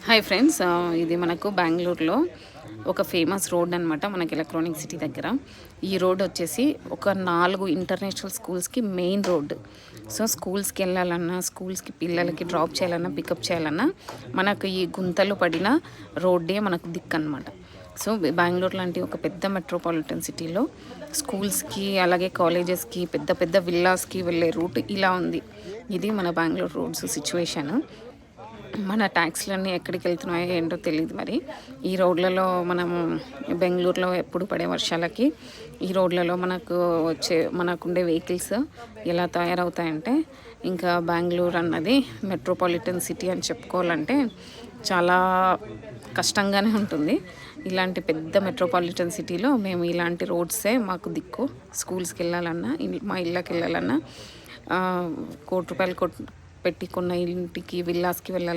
Hi friends, ఇది మనకు బెంగళూరులో ఒక ఫేమస్ రోడ్ అనమాట. మనకి ఎలక్ట్రానిక్ సిటీ దగ్గర ఈ రోడ్ వచ్చేసి ఒక 4 ఇంటర్నేషనల్ స్కూల్స్కి మెయిన్ రోడ్. సో స్కూల్స్కి వెళ్ళాలన్నా, స్కూల్స్కి పిల్లలకి డ్రాప్ చేయాలన్నా, పికప్ చేయాలన్నా మనకు ఈ గుంతలు పడిన రోడ్డే మనకు దిక్కు అనమాట. సో బెంగళూరు లాంటి ఒక పెద్ద మెట్రోపాలిటన్ సిటీలో స్కూల్స్కి అలాగే కాలేజెస్కి పెద్ద పెద్ద విల్లాస్కి వెళ్ళే రూట్ ఇలా ఉంది. ఇది మన బెంగళూరు రోడ్స్ సిచ్యువేషన్. మన ట్యాక్స్లన్నీ ఎక్కడికి వెళ్తున్నాయో ఏంటో తెలియదు. మరి ఈ రోడ్లలో మనము బెంగళూరులో ఎప్పుడు పడే వర్షాలకి ఈ రోడ్లలో మనకుండే వెహికల్స్ ఎలా తయారవుతాయంటే, ఇంకా బెంగళూరు అన్నది మెట్రోపాలిటన్ సిటీ అని చెప్పుకోవాలంటే చాలా కష్టంగానే ఉంటుంది. ఇలాంటి పెద్ద మెట్రోపాలిటన్ సిటీలో మేము ఇలాంటి రోడ్సే మాకు దిక్కు. స్కూల్స్కి వెళ్ళాలన్నా, మా ఇళ్ళకి వెళ్ళాలన్నా, ₹1 కోటి పెట్టి కొన్న ఇంటికి విల్లాస్కి వెళ్ళాలి